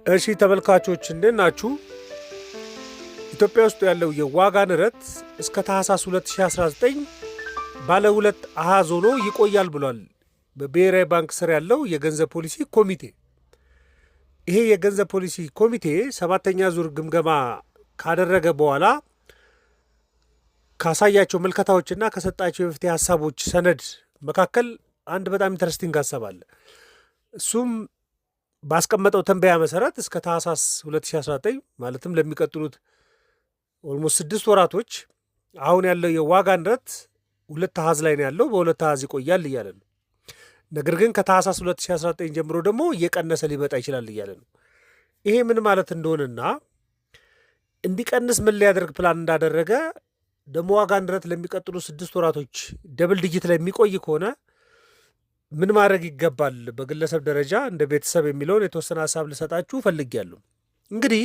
እሺ ተመልካቾች እንዴት ናችሁ? ኢትዮጵያ ውስጥ ያለው የዋጋ ንረት እስከ ታህሳስ 2019 ባለ ሁለት አሃዝ ሆኖ ይቆያል ብሏል በብሔራዊ ባንክ ስር ያለው የገንዘብ ፖሊሲ ኮሚቴ። ይሄ የገንዘብ ፖሊሲ ኮሚቴ ሰባተኛ ዙር ግምገማ ካደረገ በኋላ ካሳያቸው መልከታዎችና ከሰጣቸው የመፍትሄ ሀሳቦች ሰነድ መካከል አንድ በጣም ኢንተረስቲንግ ሀሳብ አለ። እሱም ባስቀመጠው ተንበያ መሰረት እስከ ታህሳስ 2019 ማለትም ለሚቀጥሉት ኦልሞስት 6 ወራቶች አሁን ያለው የዋጋ ንረት ሁለት አሃዝ ላይ ነው ያለው፣ በሁለት አሃዝ ይቆያል እያለ ነው። ነገር ግን ከታህሳስ 2019 ጀምሮ ደግሞ እየቀነሰ ሊመጣ ይችላል እያለ ነው። ይሄ ምን ማለት እንደሆነና እንዲቀንስ ምን ሊያደርግ ፕላን እንዳደረገ ደግሞ ዋጋ ንረት ለሚቀጥሉ 6 ወራቶች ደብል ዲጂት ላይ የሚቆይ ከሆነ ምን ማድረግ ይገባል በግለሰብ ደረጃ እንደ ቤተሰብ የሚለውን የተወሰነ ሀሳብ ልሰጣችሁ ፈልጌያለሁ። እንግዲህ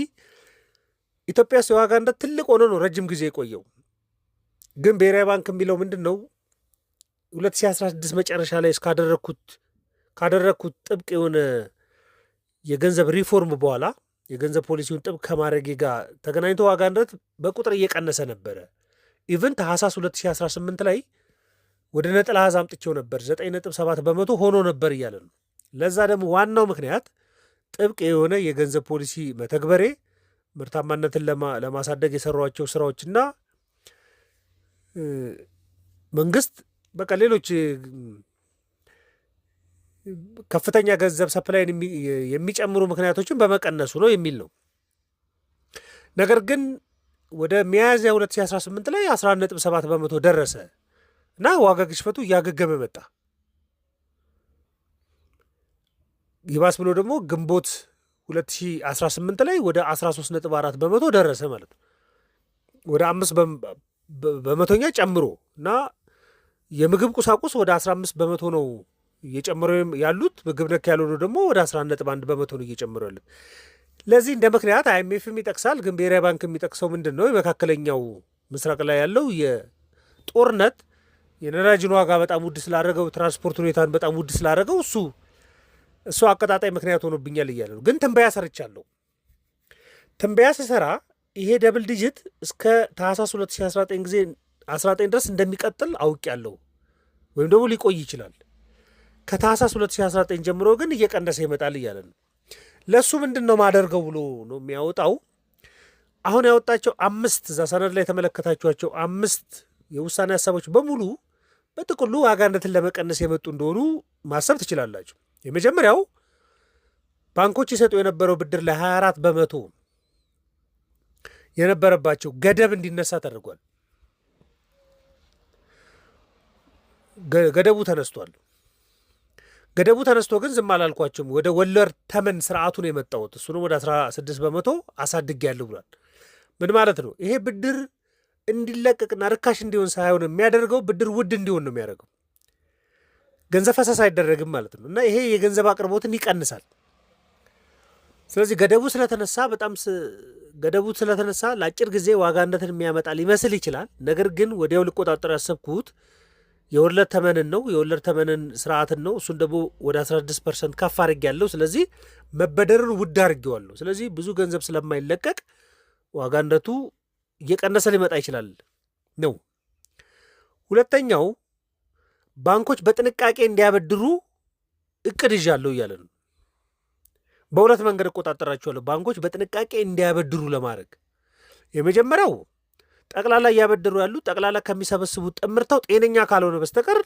ኢትዮጵያ ውስጥ የዋጋ ንረት ትልቅ ሆኖ ነው ረጅም ጊዜ የቆየው። ግን ብሔራዊ ባንክ የሚለው ምንድን ነው 2016 መጨረሻ ላይ ካደረግኩት ጥብቅ የሆነ የገንዘብ ሪፎርም በኋላ የገንዘብ ፖሊሲውን ጥብቅ ከማድረግ ጋር ተገናኝቶ ዋጋ ንረት በቁጥር እየቀነሰ ነበረ። ኢቨን ታህሳስ 2018 ላይ ወደ ነጠላ አሃዝ አምጥቼው ነበር 9.7 በመቶ ሆኖ ነበር እያለ ነው። ለዛ ደግሞ ዋናው ምክንያት ጥብቅ የሆነ የገንዘብ ፖሊሲ መተግበሬ፣ ምርታማነትን ለማሳደግ የሰሯቸው ስራዎችና መንግስት በቃ ሌሎች ከፍተኛ ገንዘብ ሰፕላይን የሚጨምሩ ምክንያቶችን በመቀነሱ ነው የሚል ነው። ነገር ግን ወደ ሚያዝያ 2018 ላይ 11.7 በመቶ ደረሰ እና ዋጋ ግሽበቱ እያገገመ መጣ። ይባስ ብሎ ደግሞ ግንቦት 2018 ላይ ወደ 13.4 በመቶ ደረሰ ማለት ነው። ወደ 5 በመቶኛ ጨምሮ እና የምግብ ቁሳቁስ ወደ 15 በመቶ ነው እየጨመሩ ያሉት። ምግብ ነክ ያልሆኑ ደግሞ ወደ 11.1 በመቶ ነው እየጨመሩ ያሉት። ለዚህ እንደ ምክንያት አይኤምኤፍም ይጠቅሳል። ግን ብሔራዊ ባንክ የሚጠቅሰው ምንድን ነው? የመካከለኛው ምስራቅ ላይ ያለው የጦርነት የነዳጅን ዋጋ በጣም ውድ ስላደረገው፣ ትራንስፖርት ሁኔታን በጣም ውድ ስላደረገው እሱ አቀጣጣይ ምክንያት ሆኖብኛል እያለ ነው። ግን ትንበያ ሰርቻለሁ። ትንበያ ስሰራ ይሄ ደብል ዲጂት እስከ ታህሳስ 2019 ድረስ እንደሚቀጥል አውቄያለሁ፣ ወይም ደግሞ ሊቆይ ይችላል። ከታህሳስ 2019 ጀምሮ ግን እየቀነሰ ይመጣል እያለ ነው። ለእሱ ምንድን ነው ማደርገው ብሎ ነው የሚያወጣው። አሁን ያወጣቸው 5 እዛ ሰነድ ላይ የተመለከታችኋቸው 5 የውሳኔ ሀሳቦች በሙሉ በጥቅሉ ዋጋ ንረትን ለመቀነስ የመጡ እንደሆኑ ማሰብ ትችላላችሁ። የመጀመሪያው ባንኮች ይሰጡ የነበረው ብድር ላይ 24 በመቶ የነበረባቸው ገደብ እንዲነሳ ተደርጓል። ገደቡ ተነስቷል። ገደቡ ተነስቶ ግን ዝም አላልኳቸውም። ወደ ወለድ ተመን ስርዓቱን የመጣሁት እሱንም ወደ 16 በመቶ አሳድጌያለሁ ብሏል። ምን ማለት ነው? ይሄ ብድር እንዲለቀቅና ርካሽ እንዲሆን ሳይሆን የሚያደርገው ብድር ውድ እንዲሆን ነው የሚያደርገው። ገንዘብ ፈሰስ አይደረግም ማለት ነው። እና ይሄ የገንዘብ አቅርቦትን ይቀንሳል። ስለዚህ ገደቡ ስለተነሳ ለአጭር ጊዜ ዋጋ ንረትን የሚያመጣ ሊመስል ይችላል። ነገር ግን ወዲያው ልቆጣጠር ያሰብኩት የወለድ ተመንን ነው። የወለድ ተመንን ስርዓትን ነው። እሱን ደግሞ ወደ 16% ከፍ አድርጌያለሁ። ስለዚህ መበደርን ውድ አድርጌዋለሁ። ስለዚህ ብዙ ገንዘብ ስለማይለቀቅ ዋጋ ንረቱ እየቀነሰ ሊመጣ ይችላል ነው። ሁለተኛው ባንኮች በጥንቃቄ እንዲያበድሩ እቅድ ይዣለሁ እያለ ነው። በሁለት መንገድ እቆጣጠራቸዋለሁ ባንኮች በጥንቃቄ እንዲያበድሩ ለማድረግ። የመጀመሪያው ጠቅላላ እያበደሩ ያሉ ጠቅላላ ከሚሰበስቡት ጥምርታው ጤነኛ ካልሆነ በስተቀር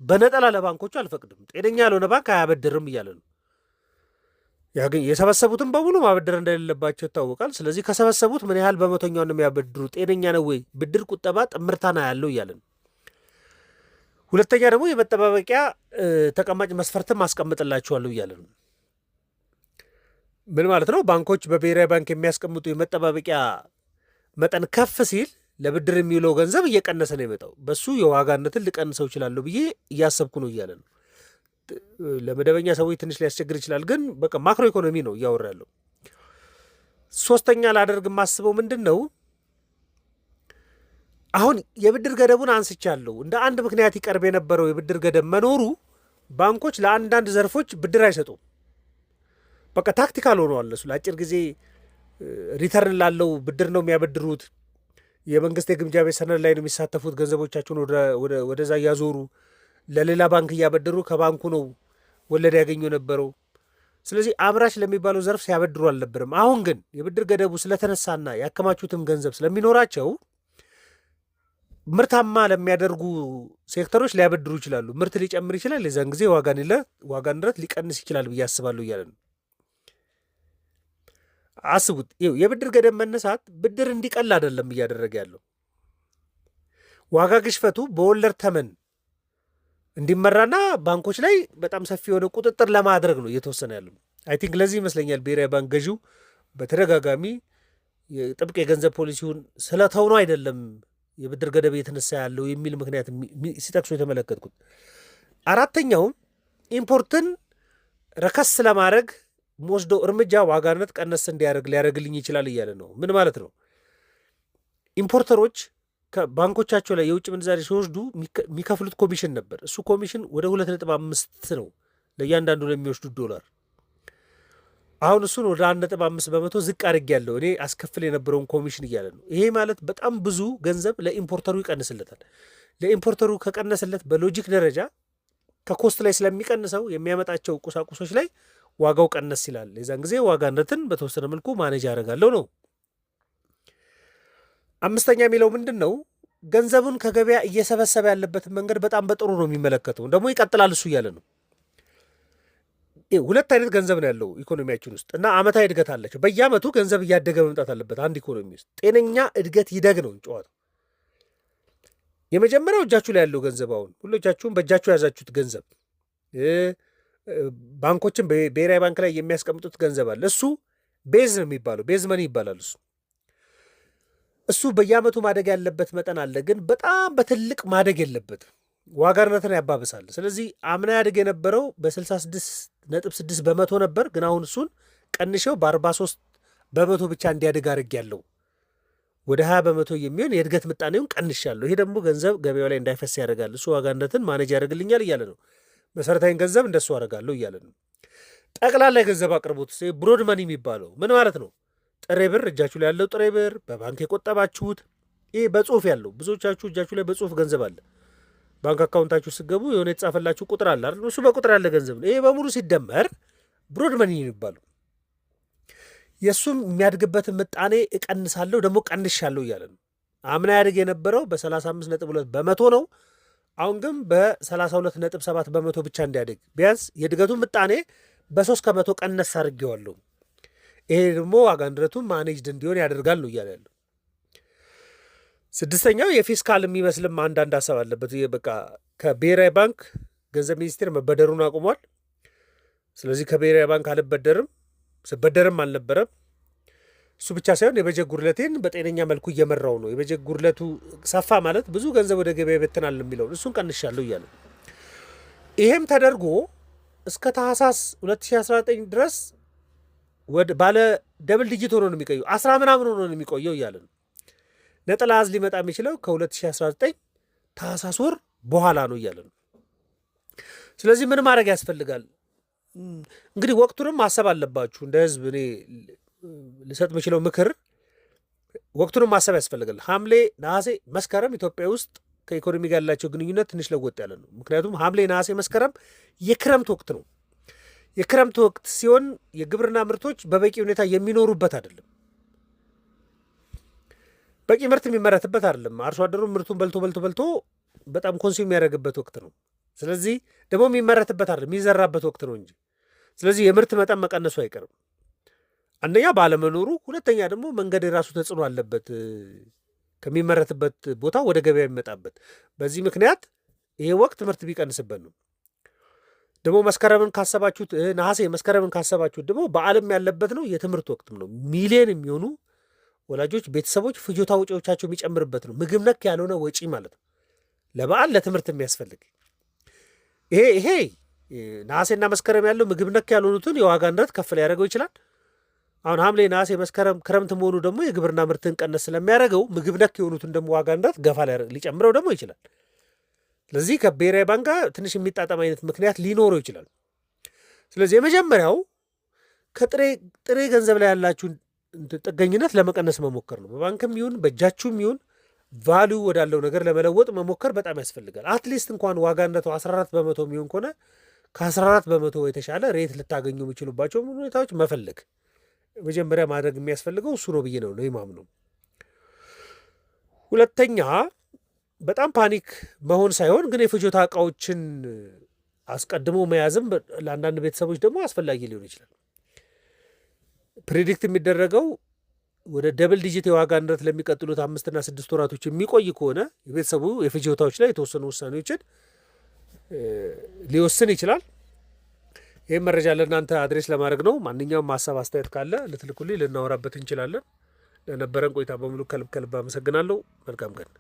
በነጠላ ለባንኮቹ አልፈቅድም። ጤነኛ ያልሆነ ባንክ አያበድርም እያለ ነው። የሰበሰቡትን በሙሉ ማበደር እንደሌለባቸው ይታወቃል። ስለዚህ ከሰበሰቡት ምን ያህል በመቶኛው ነው የሚያበድሩ? ጤነኛ ነው ወይ? ብድር ቁጠባ ጥምርታና ያለው እያለ ነው። ሁለተኛ ደግሞ የመጠባበቂያ ተቀማጭ መስፈርትም አስቀምጥላችኋለሁ እያለ ነው። ምን ማለት ነው? ባንኮች በብሔራዊ ባንክ የሚያስቀምጡ የመጠባበቂያ መጠን ከፍ ሲል ለብድር የሚውለው ገንዘብ እየቀነሰ ነው የመጣው። በሱ የዋጋ ንረትን ልቀንሰው ይችላለሁ ብዬ እያሰብኩ ነው እያለ ነው። ለመደበኛ ሰዎች ትንሽ ሊያስቸግር ይችላል። ግን በቃ ማክሮ ኢኮኖሚ ነው እያወራ ያለው። ሶስተኛ ላደርግ የማስበው ምንድን ነው? አሁን የብድር ገደቡን አንስቻለሁ። እንደ አንድ ምክንያት ይቀርብ የነበረው የብድር ገደብ መኖሩ ባንኮች ለአንዳንድ ዘርፎች ብድር አይሰጡም። በቃ ታክቲካል ሆነዋል እነሱ። ለአጭር ጊዜ ሪተርን ላለው ብድር ነው የሚያበድሩት። የመንግስት የግምጃ ቤት ሰነድ ላይ ነው የሚሳተፉት። ገንዘቦቻቸውን ወደዛ እያዞሩ ለሌላ ባንክ እያበደሩ ከባንኩ ነው ወለድ ያገኙ የነበረው። ስለዚህ አምራች ለሚባለው ዘርፍ ሲያበድሩ አልነበርም። አሁን ግን የብድር ገደቡ ስለተነሳና ያከማቹትም ገንዘብ ስለሚኖራቸው ምርታማ ለሚያደርጉ ሴክተሮች ሊያበድሩ ይችላሉ። ምርት ሊጨምር ይችላል። የዛን ጊዜ ዋጋ ንረት ሊቀንስ ይችላል ብዬ አስባለሁ እያለ ነው። አስቡት፣ የብድር ገደብ መነሳት ብድር እንዲቀል አይደለም እያደረገ ያለው። ዋጋ ግሽፈቱ በወለድ ተመን እንዲመራና ባንኮች ላይ በጣም ሰፊ የሆነ ቁጥጥር ለማድረግ ነው እየተወሰነ ያለው። አይ ቲንክ ለዚህ ይመስለኛል ብሔራዊ ባንክ ገዢው በተደጋጋሚ ጥብቅ የገንዘብ ፖሊሲውን ስለተው ነው አይደለም የብድር ገደብ እየተነሳ ያለው የሚል ምክንያት ሲጠቅሱ የተመለከትኩት። አራተኛውም ኢምፖርትን ረከስ ለማድረግ መወስደው እርምጃ ዋጋ ንረት ቀነስ ሊያደርግልኝ ይችላል እያለ ነው። ምን ማለት ነው? ኢምፖርተሮች ከባንኮቻቸው ላይ የውጭ ምንዛሬ ሲወስዱ የሚከፍሉት ኮሚሽን ነበር። እሱ ኮሚሽን ወደ 2.5 ነው ለእያንዳንዱ ለሚወስዱት ዶላር። አሁን እሱን ወደ 1.5 በመቶ ዝቅ አድርጌያለሁ እኔ አስከፍል የነበረውን ኮሚሽን እያለ ነው። ይሄ ማለት በጣም ብዙ ገንዘብ ለኢምፖርተሩ ይቀንስለታል። ለኢምፖርተሩ ከቀነስለት በሎጂክ ደረጃ ከኮስት ላይ ስለሚቀንሰው የሚያመጣቸው ቁሳቁሶች ላይ ዋጋው ቀነስ ይላል። የዛን ጊዜ ዋጋ ንረትን በተወሰነ መልኩ ማኔጅ ያደርጋለሁ ነው። አምስተኛ የሚለው ምንድን ነው? ገንዘቡን ከገበያ እየሰበሰበ ያለበትን መንገድ በጣም በጥሩ ነው የሚመለከተው። ደግሞ ይቀጥላል እሱ እያለ ነው። ሁለት አይነት ገንዘብ ነው ያለው ኢኮኖሚያችን ውስጥ እና አመታዊ እድገት አላቸው። በየአመቱ ገንዘብ እያደገ መምጣት አለበት። አንድ ኢኮኖሚ ውስጥ ጤነኛ እድገት ይደግ ነው ጨዋታው። የመጀመሪያው እጃችሁ ላይ ያለው ገንዘብ፣ አሁን ሁሎቻችሁም በእጃችሁ የያዛችሁት ገንዘብ፣ ባንኮችን ብሔራዊ ባንክ ላይ የሚያስቀምጡት ገንዘብ አለ። እሱ ቤዝ ነው የሚባለው፣ ቤዝ መኒ ይባላል። እሱ በየአመቱ ማደግ ያለበት መጠን አለ፣ ግን በጣም በትልቅ ማደግ የለበትም። ዋጋ ንረትን ያባብሳል። ስለዚህ አምና ያድግ የነበረው በ66.6 በመቶ ነበር፣ ግን አሁን እሱን ቀንሼው በ43 በመቶ ብቻ እንዲያድግ አድርጌያለሁ። ወደ 20 በመቶ የሚሆን የእድገት ምጣኔውን ቀንሻለሁ። ይሄ ደግሞ ገንዘብ ገበያው ላይ እንዳይፈስ ያደርጋል። እሱ ዋጋ ንረትን ማኔጅ ያደርግልኛል እያለ ነው። መሰረታዊን ገንዘብ እንደሱ አደርጋለሁ እያለ ነው። ጠቅላላ የገንዘብ አቅርቦት ብሮድ መኒ የሚባለው ምን ማለት ነው? ጥሬ ብር፣ እጃችሁ ላይ ያለው ጥሬ ብር፣ በባንክ የቆጠባችሁት፣ ይህ በጽሁፍ ያለው ብዙዎቻችሁ እጃችሁ ላይ በጽሁፍ ገንዘብ አለ። ባንክ አካውንታችሁ ስገቡ የሆነ የተጻፈላችሁ ቁጥር አለ አይደል? እሱ በቁጥር ያለ ገንዘብ ነው። ይሄ በሙሉ ሲደመር ብሮድ መኒ የሚባለው የእሱም የሚያድግበትን ምጣኔ እቀንሳለሁ፣ ደግሞ ቀንሻለሁ እያለ ነው። አምና ያድግ የነበረው በ35.2 በመቶ ነው። አሁን ግን በ32.7 በመቶ ብቻ እንዲያድግ ቢያንስ የእድገቱን ምጣኔ በ3 ከመቶ ቀነስ አድርጌዋለሁ። ይሄ ደግሞ ዋጋ ንረቱን ማኔጅድ እንዲሆን ያደርጋል ነው እያለ ያለው። ስድስተኛው የፊስካል የሚመስልም አንዳንድ ሀሳብ አለበት። በቃ ከብሔራዊ ባንክ ገንዘብ ሚኒስቴር መበደሩን አቁሟል። ስለዚህ ከብሔራዊ ባንክ አልበደርም፣ ስበደርም አልነበረም። እሱ ብቻ ሳይሆን የበጀት ጉድለቴን በጤነኛ መልኩ እየመራው ነው። የበጀት ጉድለቱ ሰፋ ማለት ብዙ ገንዘብ ወደ ገበያ ይበትናል የሚለውን እሱን ቀንሻለሁ እያለ ይሄም ተደርጎ እስከ ታህሳስ 2019 ድረስ ባለ ደብል ዲጂት ሆኖ ነው የሚቆየው፣ 10 ምናምን ሆኖ ነው የሚቆየው እያለ ነው። ነጠላ አሃዝ ሊመጣ የሚችለው ከ2019 ታህሳስ ወር በኋላ ነው እያለ ነው። ስለዚህ ምን ማድረግ ያስፈልጋል? እንግዲህ ወቅቱንም ማሰብ አለባችሁ። እንደ ህዝብ እኔ ልሰጥ የምችለው ምክር ወቅቱንም ማሰብ ያስፈልጋል። ሐምሌ፣ ነሐሴ፣ መስከረም ኢትዮጵያ ውስጥ ከኢኮኖሚ ጋር ያላቸው ግንኙነት ትንሽ ለወጥ ያለ ነው። ምክንያቱም ሐምሌ፣ ነሐሴ፣ መስከረም የክረምት ወቅት ነው። የክረምት ወቅት ሲሆን የግብርና ምርቶች በበቂ ሁኔታ የሚኖሩበት አይደለም። በቂ ምርት የሚመረትበት አይደለም። አርሶ አደሩ ምርቱን በልቶ በጣም ኮንሱም የሚያደርግበት ወቅት ነው። ስለዚህ ደግሞ የሚመረትበት አይደለም፣ የሚዘራበት ወቅት ነው እንጂ። ስለዚህ የምርት መጠን መቀነሱ አይቀርም። አንደኛ ባለመኖሩ፣ ሁለተኛ ደግሞ መንገድ የራሱ ተጽዕኖ አለበት ከሚመረትበት ቦታ ወደ ገበያ የሚመጣበት። በዚህ ምክንያት ይሄ ወቅት ምርት ቢቀንስበት ነው። ደግሞ መስከረምን ካሰባችሁት፣ ነሐሴ መስከረምን ካሰባችሁት ደግሞ በዓለም ያለበት ነው፣ የትምህርት ወቅትም ነው። ሚሊዮን የሚሆኑ ወላጆች፣ ቤተሰቦች ፍጆታ ወጪዎቻቸው የሚጨምርበት ነው። ምግብ ነክ ያልሆነ ወጪ ማለት ነው፣ ለበዓል ለትምህርት የሚያስፈልግ ይሄ ነሐሴና መስከረም ያለው ምግብ ነክ ያልሆኑትን የዋጋ ንረት ከፍ ሊያደርገው ይችላል። አሁን ሐምሌ፣ ነሐሴ፣ መስከረም ክረምት መሆኑ ደግሞ የግብርና ምርትን ቀነስ ስለሚያደርገው ምግብ ነክ የሆኑትን ደግሞ ዋጋ ንረት ገፋ ሊጨምረው ደግሞ ይችላል። ስለዚህ ከብሔራዊ ባንክ ጋር ትንሽ የሚጣጣም አይነት ምክንያት ሊኖረው ይችላል። ስለዚህ የመጀመሪያው ከጥሬ ገንዘብ ላይ ያላችሁን ጥገኝነት ለመቀነስ መሞከር ነው። በባንክም ይሁን በእጃችሁም ይሁን ቫሊዩ ወዳለው ነገር ለመለወጥ መሞከር በጣም ያስፈልጋል። አትሊስት እንኳን ዋጋነቱ 14 በመቶ የሚሆን ከሆነ ከ14 በመቶ የተሻለ ሬት ልታገኙ የሚችሉባቸው ሁኔታዎች መፈለግ መጀመሪያ ማድረግ የሚያስፈልገው እሱ ነው ብዬ ነው የማምነው። ሁለተኛ በጣም ፓኒክ መሆን ሳይሆን ግን የፍጆታ እቃዎችን አስቀድሞ መያዝም ለአንዳንድ ቤተሰቦች ደግሞ አስፈላጊ ሊሆን ይችላል። ፕሬዲክት የሚደረገው ወደ ደብል ዲጂት የዋጋ ንረት ለሚቀጥሉት 5 እና 6 ወራቶች የሚቆይ ከሆነ የቤተሰቡ የፍጆታዎች ላይ የተወሰኑ ውሳኔዎችን ሊወስን ይችላል። ይህም መረጃ ለእናንተ አድሬስ ለማድረግ ነው። ማንኛውም ሀሳብ አስተያየት ካለ ልትልኩልኝ ልናወራበት እንችላለን። ለነበረን ቆይታ በሙሉ ከልብ አመሰግናለሁ። መልካም ቀን።